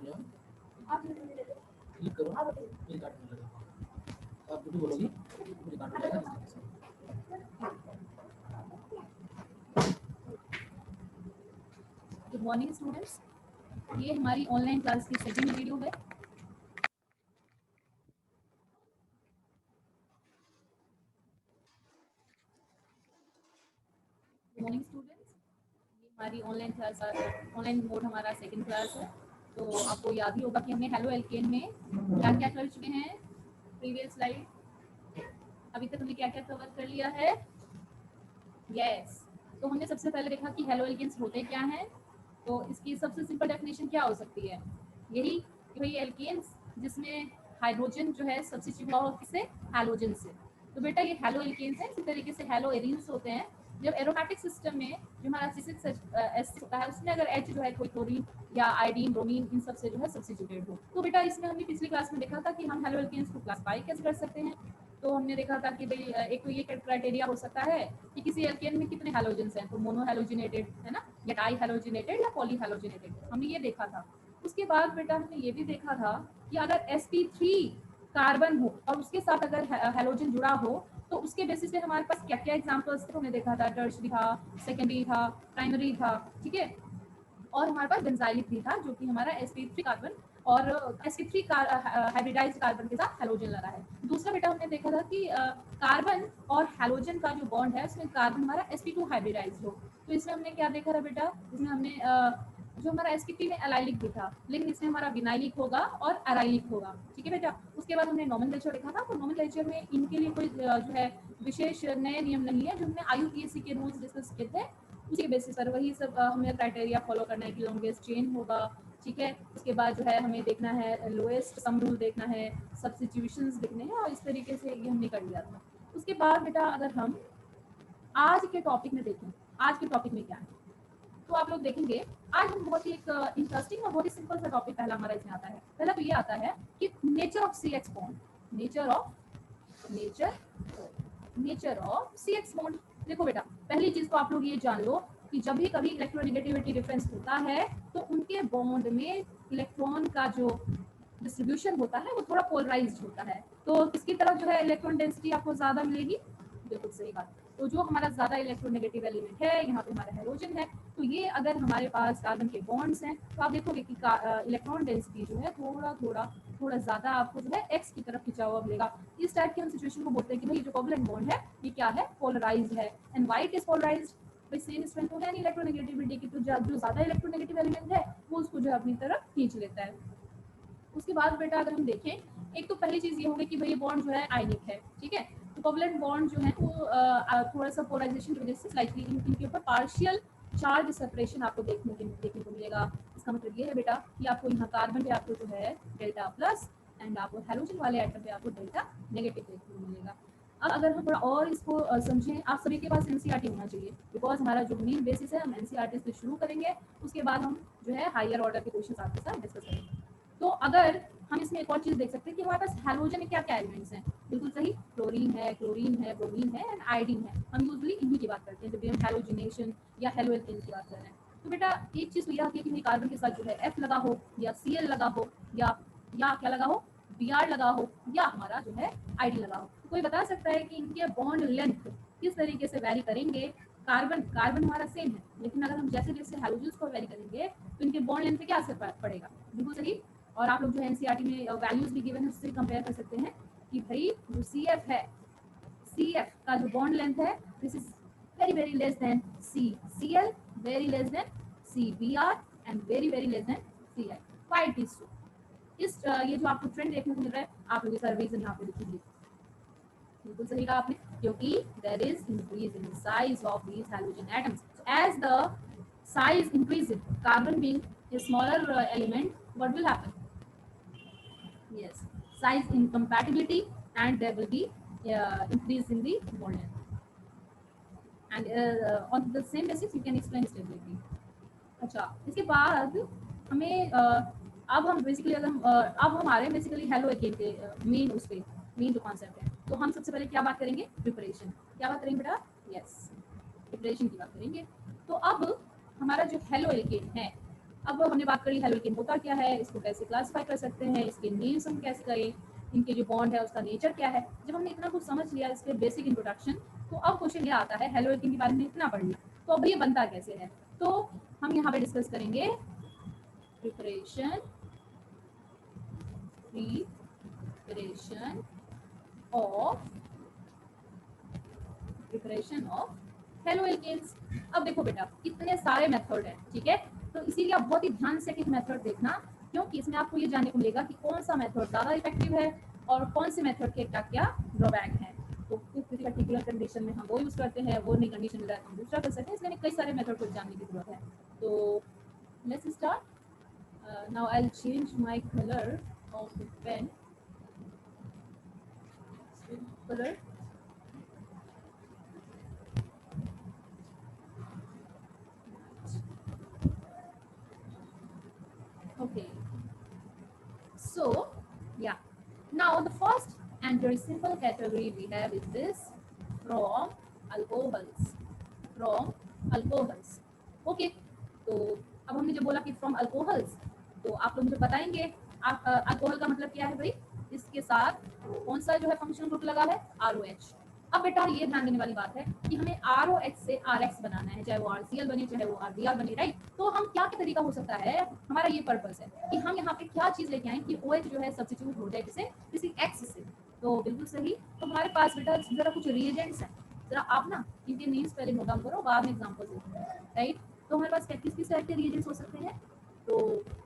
आप क्लिक करो, ये काटने लगा। आप जो भी बोलोगी मुझे काट हो जाएगा इस तरीके से। गुड मॉर्निंग स्टूडेंट्स, ये हमारी ऑनलाइन क्लास की सेकंड वीडियो है। गुड मॉर्निंग स्टूडेंट्स, ये हमारी ऑनलाइन क्लास, ऑनलाइन मोड हमारा सेकंड क्लास है। तो आपको याद ही होगा कि हमने हेलो एल्केन में क्या क्या कर चुके हैं। प्रीवियस स्लाइड, अभी तक हमने क्या क्या कवर कर लिया है। यस, तो हमने सबसे पहले देखा कि हेलो एल्केन्स होते क्या हैं। तो इसकी सबसे सिंपल डेफिनेशन क्या हो सकती है, यही कि भाई एल्केन्स जिसमें हाइड्रोजन जो है सब्स्टिट्यूट हुआ हो किससे, हैलोजन से। तो बेटा ये हेलो एल्केन्स है। इसी तरीके से हेलो एरीन्स होते हैं जब एरोमेटिक सिस्टम में जो हमारा C6H होता है उसमें अगर H जो है कोई क्लोरीन या आयोडीन ब्रोमीन इन सब से जो है सब्स्टिट्यूटेड हो। तो बेटा इसमें हमने पिछली क्लास में देखा था कि हम हेलो एल्केन्स को क्लासिफाई कैसे कर सकते हैं। तो हमने देखा था कि भाई एक तो ये क्राइटेरिया हो सकता है कि किसी एल्केन में कितने हैलोजेंस हैं, तो मोनो हैलोजिनेटेड है ना, या डाई हैलोजिनेटेड या पॉली हैलोजिनेटेड, हमने ये देखा था। उसके बाद बेटा हमने ये भी देखा था कि अगर sp3 कार्बन हो और उसके साथ अगर हैलोजन जुड़ा हो तो उसके बेसिस पे हमारे पास क्या क्या एग्जांपल्स थे। हमने देखा था टर्शरी था, सेकेंडरी था, प्राइमरी था, ठीक है। और हमारे पास बेंजाइलिक भी था जो कि हमारा sp3 कार्बन और sp3 हाइब्रिडाइज्ड कार्बन के साथ हैलोजन लगा है। दूसरा बेटा हमने देखा था कि कार्बन और हैलोजन का जो बॉन्ड है उसमें कार्बन हमारा sp2 हाइब्रिडाइज्ड हो। तो इसमें हमने क्या देखा था बेटा, इसमें हमने जो हमारा sp3 में एलाइलिक भी था, लेकिन इसमें हमारा विनाइलिक होगा और एराइलिक होगा, ठीक है बेटा। उसके बाद हमने नॉमेनक्लेचर देखा था। तो नॉमेनक्लेचर में इनके लिए कोई जो है विशेष नए नियम नहीं है, जो हमने IUPAC के रूल्स डिस्कस किए थे उसी बेसिस पर वही सब हमें क्राइटेरिया फॉलो करना है कि लॉन्गेस्ट चेन होगा, ठीक है। उसके बाद जो है हमें देखना है लोएस्ट सम रूल देखना है, सब्स्टिट्यूशंस देखने हैं, और इस तरीके से ये हमने कर लिया था। उसके बाद बेटा अगर हम आज के टॉपिक में देखें, आज के टॉपिक में क्या है, तो आप लोग देखेंगे आज हम बहुत ही एक इंटरेस्टिंग और बहुत ही सिंपल सा टॉपिक पहला हमारा इसमें आता है। पहला तो ये आता है कि nature of CX bond, nature of CX bond. देखो बेटा, पहली चीज तो आप लोग ये जान लो कि जब भी कभी इलेक्ट्रोनेगेटिविटी डिफरेंस होता है तो उनके बॉन्ड में इलेक्ट्रॉन का जो डिस्ट्रीब्यूशन होता है वो थोड़ा पोलराइज्ड होता है। तो किसकी तरफ जो है इलेक्ट्रॉन डेंसिटी आपको ज्यादा मिलेगी, बिल्कुल सही बात। तो जो हमारा ज्यादा इलेक्ट्रोनेगेटिव एलिमेंट है यहाँ पे हमारा हैलोजन है। तो ये अगर हमारे पास कार्बन के बॉन्ड्स हैं तो आप देखोगे कि इलेक्ट्रॉन डेंसिटी जो है थोड़ा ज्यादा आपको जो है एक्स की तरफ खिंचा हुआ मिलेगा। इस टाइप की हम सिचुएशन को बोलते हैं कि भाई जो कोवलेंट बॉन्ड है ये क्या है, पोलराइज्ड है। And why it is polarised, भाई सेम स्ट्रेंथ तो है नहीं इलेक्ट्रोनेगेटिविटी की, तो जो ज्यादा इलेक्ट्रोनेगेटिव एलिमेंट है वो उसको जो है अपनी तरफ खींच लेता है। उसके बाद बेटा अगर हम देखें, एक तो पहली चीज ये होगी कि भाई ये बॉन्ड जो है आयनिक है, ठीक है। तो कोवलेंट बॉन्ड जो है वो थोड़ा सा पोलराइजेशन की वजह से स्लाइटली इनके ऊपर पार्शियल चार्ज सेपरेशन आपको देखने को मिलेगा। इसका मतलब ये है बेटा कि आपको यहाँ कार्बन पे आपको जो है डेल्टा प्लस एंड आपको हैलोजन वाले एटम पे आपको डेल्टा नेगेटिव देखने को मिलेगा। अब अगर हम थोड़ा और इसको समझें, आप सभी के पास एनसीईआरटी होना चाहिए, बिकॉज हमारा जो मेन बेसिस है हम एनसीईआरटी से शुरू करेंगे, उसके बाद हम जो है हायर ऑर्डर के क्वेश्चन आपके साथ डिस्कस करेंगे। तो अगर हम इसमें एक और चीज देख सकते हैं कि हमारे पास हैलोजन में क्या क्या एलिमेंट्स हैं, बिल्कुल सही, क्लोरीन है, क्लोरीन है, ब्रोमीन है एंड आयोडीन है। हम यूजुअली इन्हीं की बात करते हैं जब भी हम हैलोजिनेशन या हेलो एल्केन की बात कर रहे हैं। तो बेटा एक चीज तो यह आती है कि कार्बन के साथ जो है F लगा हो या Cl लगा हो या क्या लगा हो, Br लगा हो, या हमारा जो है आईडी लगा हो। तो कोई बता सकता है कि इनके बॉन्ड लेंथ किस तरीके से वैरी करेंगे। कार्बन हमारा सेम है, लेकिन अगर हम जैसे जैसे हैलोजन्स को वैरी करेंगे तो इनके बॉन्ड लेंथ पे क्या असर पड़ेगा, बिल्कुल सही। और आप लोग जो है एनसीईआरटी में वैल्यूज भी गिवन है उससे कंपेयर कर सकते हैं कि भाई जो CF है, CF का जो बॉन्ड लेंथ है this is very less than CL, very less than CBr and very less than CI। Why it is so, इस ये जो आपको ट्रेंड देखने को मिल रहा है आप लोग इसका रीजन यहाँ पे लिखिए। बिल्कुल सही कहा आपने, क्योंकि there is increase in size of these halogen atoms as the size increases, carbon being a smaller element, what will happen? Yes, size incompatibility and there will be increase in the bond length. And on the same basis you can explain stability. अच्छा, इसके बाद हमें अब हम basically अब हमारे basically halo alkane के main उस पे मेन जो कॉन्सेप्ट है, तो हम सबसे पहले क्या बात करेंगे, प्रिपरेशन। क्या बात करेंगे बेटा, यस, प्रिपरेशन की बात करेंगे। तो अब हमारा जो हेलो एल्केन है अब हमने बात करी हेलोजन होता क्या है, इसको कैसे क्लासिफाई कर सकते हैं, इसके नेम्स हम कैसे करें, इनके जो बॉन्ड है उसका नेचर क्या है। जब हमने इतना कुछ समझ लिया इसके बेसिक इंट्रोडक्शन, तो अब क्वेश्चन ये आता है हेलोजन के बारे में इतना पढ़ लिया तो अब ये बनता कैसे है। तो हम यहाँ पे डिस्कस करेंगे प्रिपरेशन ऑफ हेलो एल्केन्स। अब देखो बेटा इतने सारे मेथड हैं, ठीक है, तो इसीलिए आप बहुत ही ध्यान से एक मेथड देखना, क्योंकि इसमें आपको ये जानने को मिलेगा कि कौन सा मेथड ज़्यादा इफेक्टिव है और कौन से मेथड के क्या क्या ड्रॉबैक हैं। तो किसी पर्टिकुलर कंडीशन में हम वो यूज़ करते हैं, वो नहीं कंडीशन में हम दूसरा कर सकते हैं, इसलिए कई सारे मेथड को जानने की जरूरत है। तो let's start. Now I will change my colour of the pen colour. Okay, so yeah, now the first and very simple category we have is this from alcohols, from alcohols. Okay, तो अब हमने जब बोला कि from alcohols, तो आप लोग मुझे बताएंगे आप अल्कोहल का मतलब क्या है भाई, इसके साथ कौन सा जो है फंक्शनल ग्रुप लगा है, ROH। अब बेटा ये ध्यान देने वाली बात है कि हमें ROH से RX बनाना है, चाहे वो RCl बने चाहे वो RBr बने, राइट। तो हम क्या क्या तरीका हो सकता है, हमारा ये पर्पस है कि हम यहाँ पे क्या चीज लेके आए कि OH जो है सब्स्टिट्यूट हो जाए किसे, किसी X से। तो बिल्कुल सही, तो हमारे पास बेटा जरा कुछ रिएजेंट्स हैं, जरा आप ना इनके नेम्स पहले नोट डाउन करो, बाद में एग्जांपल्स देखेंगे, राइट। तो हमारे पास किस किस तरह के रिएजेंट्स हो सकते हैं, तो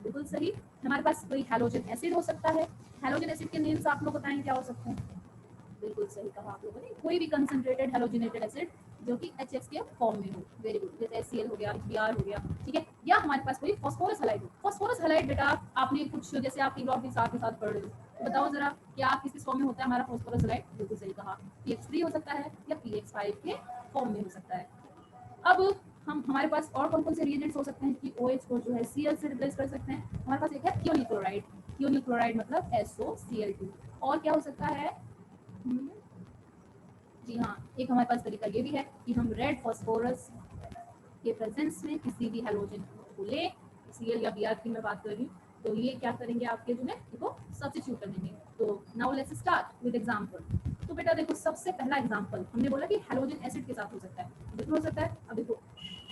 बिल्कुल सही, हमारे पास कोई हैलोजन एसिड हो सकता है। हैलोजन एसिड के नेम्स आप लोग बताएं क्या हो सकते हैं, बिल्कुल सही कहा आप लोगों ने, कोई भी कंसंट्रेटेड हैलोजिनेटेड एसिड जो कि HX के फॉर्म में हो, वेरी गुड, जैसे HCl हो गया, HBr हो गया, ठीक है। या हमारे पास कोई फास्फोरस हैलाइड हो। फास्फोरस हैलाइड बेटा आपने कुछ जैसे आप लॉ के साथ पढ़ रहे हो, तो बताओ जरा क्या किस किस फॉर्म में होता है हमारा फास्फोरस हैलाइड, बिल्कुल सही कहा, PX3 हो सकता है या PX5 के फॉर्म में हो सकता है। अब हम हमारे पास और कौन कौन से रिएजेंट्स हो सकते हैं कि OH को जो है Cl से रिप्लेस कर सकते हैं। हमारे पास एक है क्योनिल क्लोराइड, क्योनिल क्लोराइड मतलब SOCl2। और क्या हो सकता है, जी हाँ, एक हमारे पास तरीका ये भी है कि हम रेड फास्फोरस के प्रेजेंस में किसी भी हैलोजन को ले, Cl या Br की मैं बात कर रही हूँ, तो ये क्या करेंगे आपके जो है इसको सब्स्टिट्यूट कर देंगे। तो now let's start with example. तो बेटा देखो सबसे पहला एग्जांपल हमने बोला कि हैलोजन एसिड के साथ हो सकता है, बिल्कुल हो सकता है। अब देखो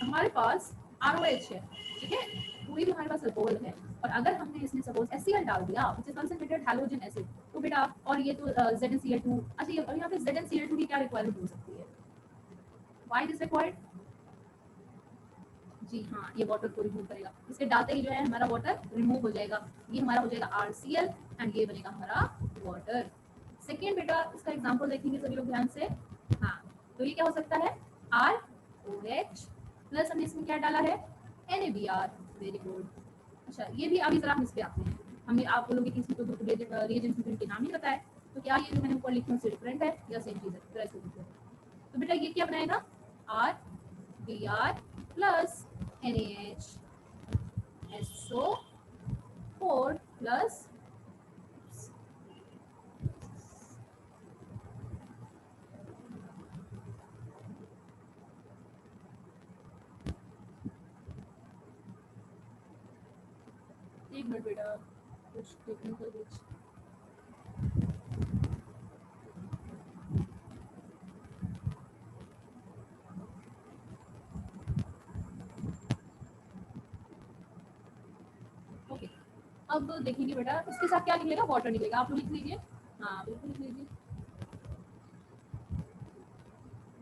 हमारे पास ROH है, ठीक है, कोई भी हमारे पास अल्कोहल है, और अगर हमने इसमें सपोज HCl डाल दिया which is concentrated halogen acid, तो बेटा और ये तो ZnCl2, अच्छा ये और यहाँ पे ZnCl2 की क्या रिक्वायरमेंट हो सकती है, व्हाई इट इज रिक्वायर्ड, जी हाँ, ये वाटर को रिमूव करेगा, इसके डालते ही जो है हमारा वाटर रिमूव हो जाएगा, ये हमारा हो जाएगा RCl एंड ये बनेगा हमारा वाटर। सेकेंड बेटा इसका एग्जांपल देखेंगे सभी लोग ध्यान से, हाँ, तो ये क्या हो सकता है ROH प्लस हमने इसमें क्या डाला है NaBr, वेरी गुड। अच्छा ये भी अभी जरा हम इस पे आते हैं, हमने आप बोलोगे कि इसमें तो ग्रुप रिएजेंट्स के नाम नहीं बताया, तो क्या ये जो मैंने ऊपर लिखा है डिफरेंट है या सेम चीज है, जरा इसको देखो। तो बेटा ये क्या बनाएगा RBr plus NaH SO4 plus एक मिनट बेटा कुछ टेक्निकल कुछ, ओके। अब देखेंगे बेटा इसके साथ क्या निकलेगा, वाटर निकलेगा, आप लोग लिख लीजिए, हाँ बिल्कुल लिख लीजिए,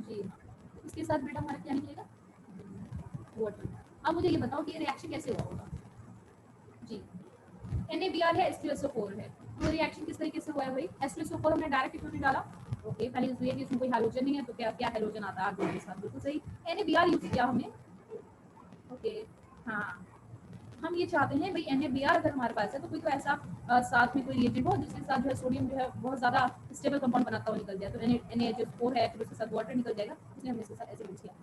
जी हाँ, इसके साथ बेटा हमारा क्या निकलेगा वाटर। अब मुझे ये बताओ कि ये रिएक्शन कैसे हुआ होगा, जी NaBr है H2SO4 है, तो रिएक्शन किस तरीके से हुआ है भाई, H2SO4 हमने डायरेक्ट क्यों नहीं डाला, ओके पहले इसलिए कि इसमें कोई हैलोजन नहीं है, तो क्या क्या हैलोजन आता है आर्गन के साथ, बिल्कुल सही, NaBr यूज किया हमने, ओके। हाँ हम ये चाहते हैं भाई NaBr अगर हमारे पास है तो कोई तो ऐसा साथ में कोई रिएजेंट हो जिसके साथ जो है सोडियम जो है बहुत ज़्यादा स्टेबल कंपाउंड बनाता हुआ निकल जाए, तो NaHO4 है फिर उसके साथ वाटर निकल जाएगा, इसलिए हमने इसके साथ ऐसे यूज किया।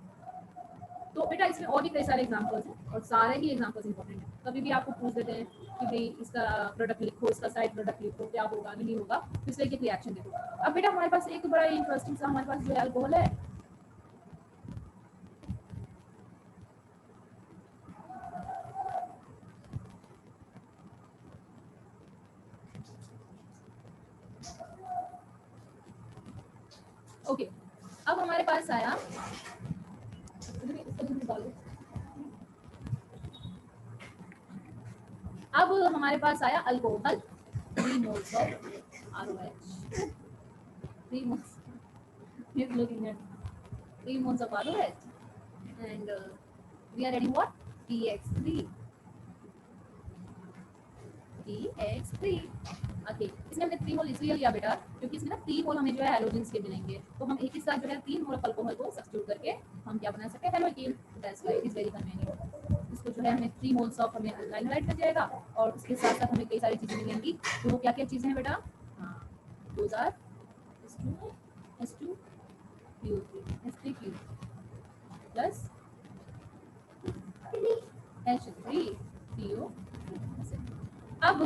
तो बेटा इसमें और भी कई सारे एग्जांपल्स हैं और सारे ही एग्जांपल्स इंपॉर्टेंट हैं, कभी भी आपको पूछ देते हैं कि भाई इसका प्रोडक्ट लिखो, इसका साइड प्रोडक्ट लिखो, क्या होगा नहीं होगा, तो इस तरीके की रिएक्शन देखो। अब बेटा हमारे पास एक बड़ा इंटरेस्टिंग सा हमारे पास जो है अल्कोहल है, ओके, अब हमारे पास आया, इसको निकालो। अब हमारे पास आया alcohol, 3 moles of ROH, 3 moles, he's looking at 3 moles of ROH, and we are adding what? TX3, TX3। Okay, इसमें हमने 3 मोल इसलिए लिया बेटा क्योंकि इसमें ना 3 मोल हमें जो है हैलोजेंस के मिलेंगे, तो हम एक ही साथ जो है 3 मोल अल्कोहल को सब्स्टिट्यूट करके हम क्या बना सकते हैं, halogen. That's why it is very convenient. इसको जो है हमें 3 मोल्स ऑफ हमें अल्काइल हाइड्राइड मिल जाएगा, और उसके साथ साथ हमें कई सारी चीजें मिलेंगी। तो वो क्या क्या चीजें हैं बेटा? हाँ, those are S2 PO3 plus H3PO। अब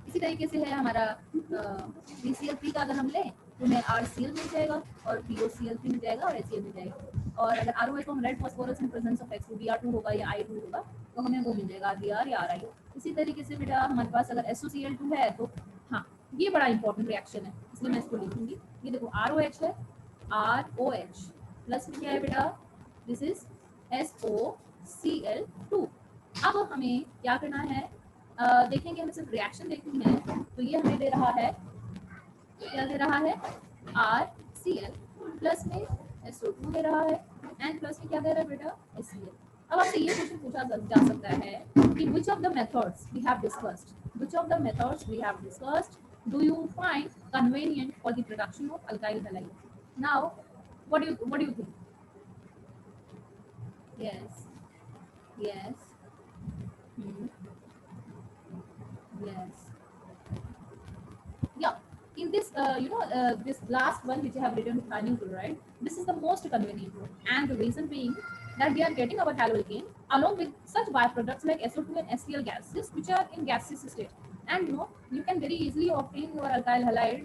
इसी तरीके से है हमारा PCl3 का अगर हम लें तो हमें RCl मिल जाएगा और POCl3 मिल जाएगा और HCl मिल जाएगा। और अगर ROH को हम red phosphorus in presence of X2Br2 होगा या I2 होगा तो हमें वो मिल जाएगा RBr या RI। इसी तरीके से बेटा हमारे पास अगर SOCl2 है तो हाँ, ये बड़ा इंपॉर्टेंट रिएक्शन है, इसलिए मैं इसको लिखूंगी। ये देखो ROH है, ROH प्लस में क्या है बेटा? This is SOCl2। अब हमें क्या करना है, देखेंगे, हमें सिर्फ रिएक्शन देखनी है। तो ये हमें दे रहा है, क्या दे रहा है? RCl प्लस में SO2 दे रहा है, एंड प्लस में क्या दे रहा है बेटा? HCl। अब आपसे ये क्वेश्चन पूछा जा सकता है कि which of the methods we have discussed, which of the methods we have discussed do you find convenient for the production of alkyl halide? Now, what do you think? Yes, yes, hmm, yes. Yeah, in this this last one which I have written planning chloride, this is the most convenient one, and the reason being that we are getting our haloalkane along with such byproducts like SO2 and HCl gases which are in gaseous state, and you can very easily obtain your alkyl halide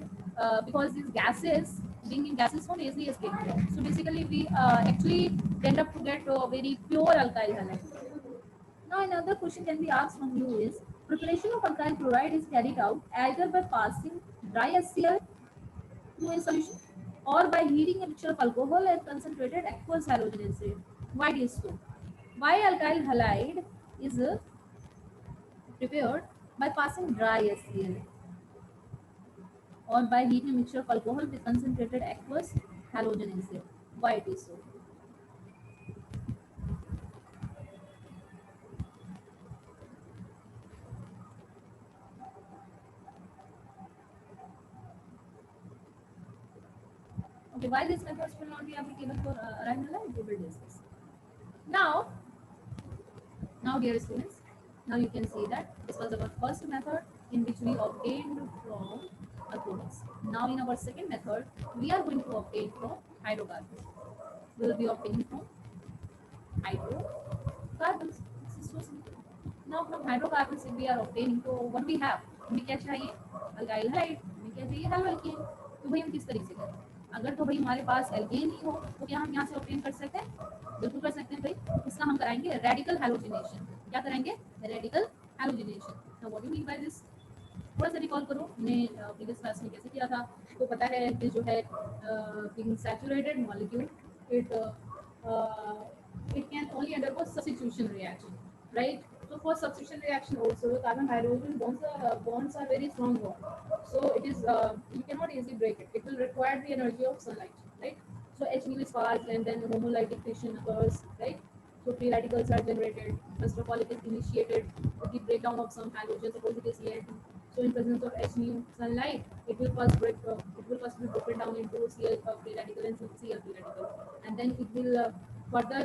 because these gases, being in gaseous form, easily escape. So basically we actually end up to get very pure alkyl halide. Now another question can be asked from you is, preparation of alkyl chloride is carried out either by passing dry HCl through a solution or by heating a mixture of alcohol and concentrated aqueous halogenous rate. Why it is so? Why alkyl halide is prepared by passing dry HCl or by heating a mixture of alcohol with concentrated aqueous halogenous rate? Why it is so? Okay, why these methods will not be applicable for aryl halide? We will discuss. Now dear students, now you can see that this was our first method in which we obtained from alcohols. Now in our second method, we are going to obtain from hydrocarbons. We will be obtaining from hydrocarbons. This is so simple. Now from hydrocarbons if we are obtaining, तो what we have? हमें क्या चाहिए? alkyl halide, हमें क्या चाहिए? haloalkane। तो भाई हम किस तरीके से करें? अगर तो भाई हमारे पास एल्केन ही हो तो क्या हम यहाँ से ऑब्टेन कर सकते हैं? बिल्कुल कर सकते हैं भाई। इसका हम कराएंगे रेडिकल हैलोजिनेशन। क्या कराएंगे? Radical halogenation. Now what do you mean by this? थोड़ा सा रिकॉल करो, हमने प्रीवियस क्लास में कैसे किया था। तो पता है कि जो है being saturated molecule, it it can only undergo substitution reaction, right? So for substitution reaction also, carbon hydrogen bonds are very strong bond. So it is you cannot easily break it. It will require the energy of sunlight, right? So H is fast and then homolytic fission occurs, right? So free radicals are generated. First of all, it is initiated with the breakdown of some halogen. Suppose it is Cl2. So in presence of H sunlight, it will first be broken down into Cl free radical and Cl free radical, and then it will further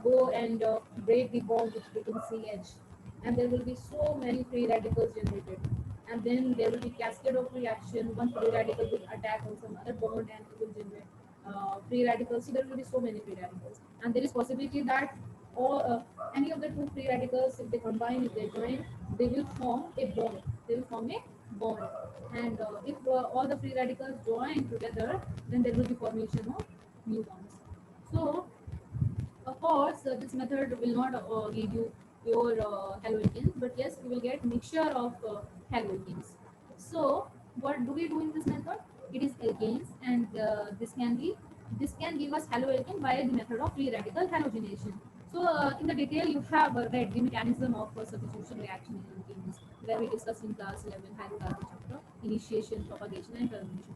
go and break the bond between CH, and there will be so many free radicals generated, and then there will be cascade of reaction. One free radical will attack on some other bond and it will generate free radicals. So there will be so many free radicals, and there is possibility that any of the two free radicals, if they combine, if they join, they will form a bond. They will form a bond, and if all the free radicals join together, then there will be formation of new bonds. So of course, this method will not give you pure haloalkanes, but yes, you will get mixture of haloalkanes. So, what do we do in this method? it is alkanes, and this can give us haloalkane by the method of free radical halogenation. So in the detail you have read the mechanism of substitution reaction in alkanes, where we discussed in class 11 hydrocarbon chapter, initiation, propagation, and termination.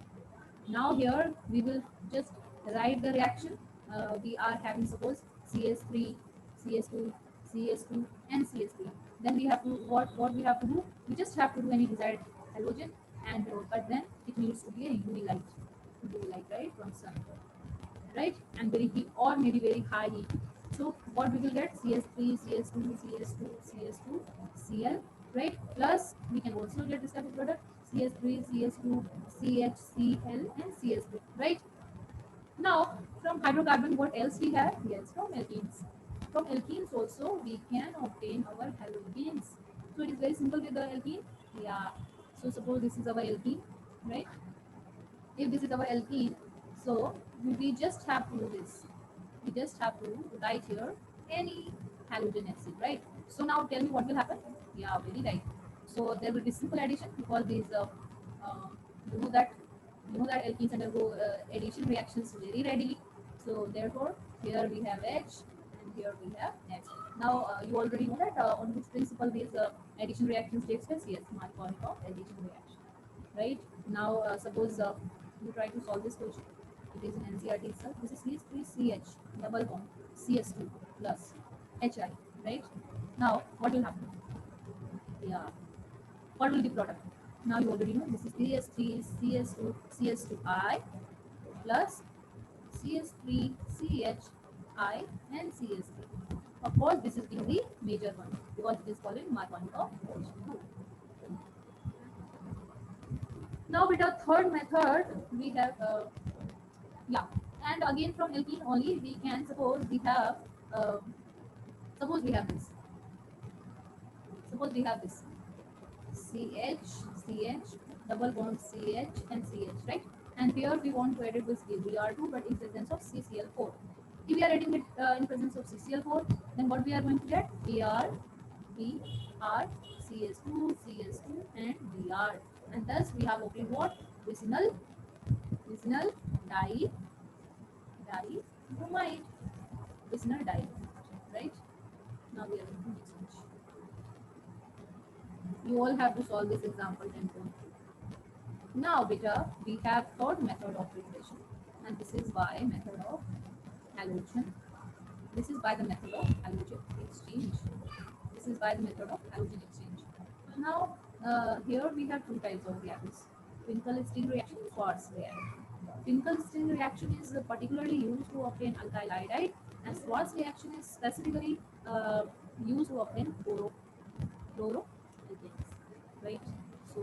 Now here we will just write the reaction. We are having suppose CS3, CS2, CS2, and CS3. Then we have to what we have to do? We just have to do any desired halogen, and but then it needs to be a UV light, right, from sun, right, and very heat or maybe very high heat. So what we will get? CS3, CS2, CS2, CS2, Cl, right? Plus we can also get this type of product CS3, CS2, CHCl, and CS2, right? Now from hydrocarbon, what else we have? Yes, from alkenes. From alkenes also we can obtain our halogenes. So it is very simple with the alkene. Yeah. So suppose this is our alkene, right? If this is our alkene, so we just have to do this. We just have to write here any halogen acid, right? So now tell me what will happen. Yeah, very right. So there will be simple addition, because these uh, you know that alkenes undergo addition reactions very readily. So therefore here we have H, and here we have H. Now you already know that on which principle these addition reactions takes place. Yes, Markovnikov addition reaction, right? Now, suppose you try to solve this question. It is in NCERT itself. This is CH3CH double bond CS2 plus HI, right? Now, what will happen? Yeah, what will be product? Now you already know this is CS3 CS2 CS2I plus CS3CHI and CS3. Of course, this is in the major one because it is called Markovnikov H2. Now with our third method, we have yeah, and again from alkene only we can uh, suppose we have this, suppose we have this CH CH double bond CH and CH, right? And here we want to edit this Br2, but in presence of CCl4. If we are adding it in presence of CCl4, then what we are going to get? Br, Br, CS2, CS2, and Br, and thus we have obtained what? Vicinal dibromide, vicinal dibromide, right? Now we are going to next one. You all have to solve this example 10.2. Now, beta, we have third method of preparation, and this is by method of halogen. This is by the method of halogen exchange. This is by the method of halogen exchange. Now, here we have two types of reactions: Finkel-Steen reaction, Schwarz reaction. Finkel-Steen reaction is particularly used to obtain alkyl iodide, and Schwarz reaction is specifically used to obtain chloroalkanes, right? So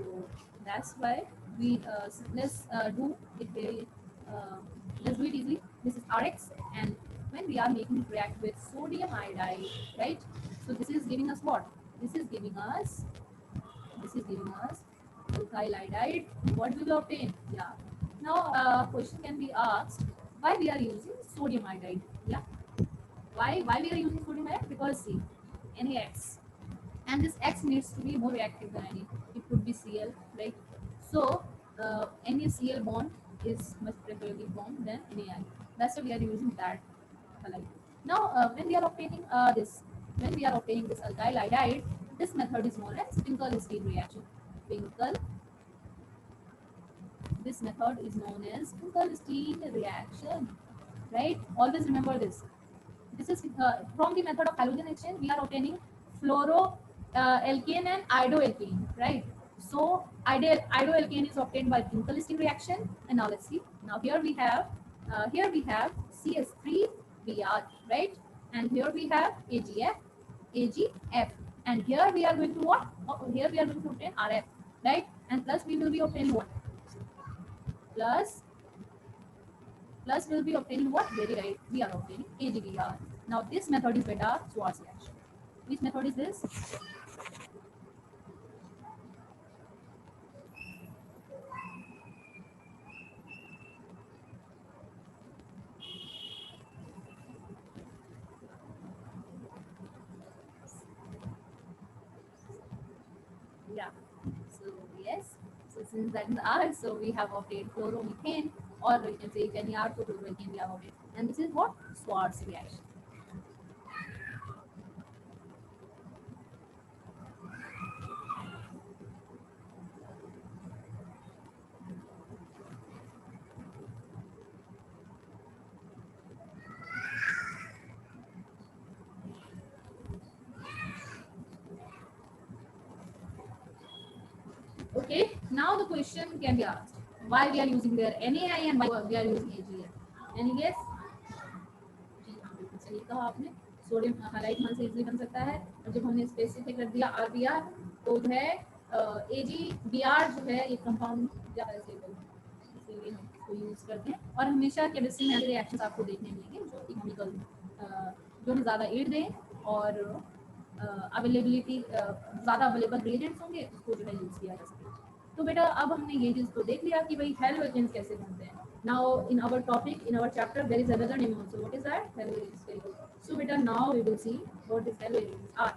that's why we do it very uh, let's do it easily. This is Rx, and when we are making it react with sodium iodide, right? So this is giving us what? This is giving us alkyl iodide. What we will obtain? Yeah. Now, question can be asked: why we are using sodium iodide? Yeah. Why we are using sodium iodide? Because see, NaX, and this X needs to be more reactive than Na. It could be Cl, right? So NaCl bond is much preferably bond than NaI. That's why we are using that halide. Now, when we are obtaining this alkyl iodide, this method is known as Finkel-Steen reaction. Finkel. This method is known as Finkel-Steen reaction, right? Always remember this. This is from the method of halogen exchange, we are obtaining fluoro alkane and iodoalkane, right? So iodoalkane is obtained by Finkel-Steen reaction, and now let's see. Now here we have CS3Br, right? And here we have AgF, and here we are going to what? Here we are going to obtain RF, right? And plus we will be obtaining what? Plus will be obtaining what? Very right. We are obtaining AgBr. Now this method is beta Schwarz reaction. Which method is this? Yeah. So yes. So since that is R, so we have obtained chloromethane, or you can say NAR to chloromethane we have obtained. And this is what? Schwarz reaction. Okay, now the question can be asked. Why we are using their NaI and why we are using AgL? Any guess? जी हाँ बिल्कुल सही कहा आपने. Sodium highlight मान से easily बन सकता है, और जब हमने स्पेसिफिक कर दिया RBr तो जो है AgBr जो है ये कंपाउंड ज़्यादा स्टेबल है, इसीलिए हम इसको यूज़ करते हैं. और हमेशा केमिस्ट्री में ऐसे रिएक्शंस आपको देखने मिलेंगे जो इकोनॉमिकल जो है ज़्यादा एड दें और अवेलेबिलिटी ज़्यादा अवेलेबल रिएजेंट्स होंगे उसको जो है यूज़ किया जा सके. तो बेटा अब हमने ये चीज़ तो देख लिया कि भाई हेलोजेंस कैसे बनते हैं. Now in our topic, in our chapter, there is another name also. What is that? Halogens. So beta, now we will see what is halogens are.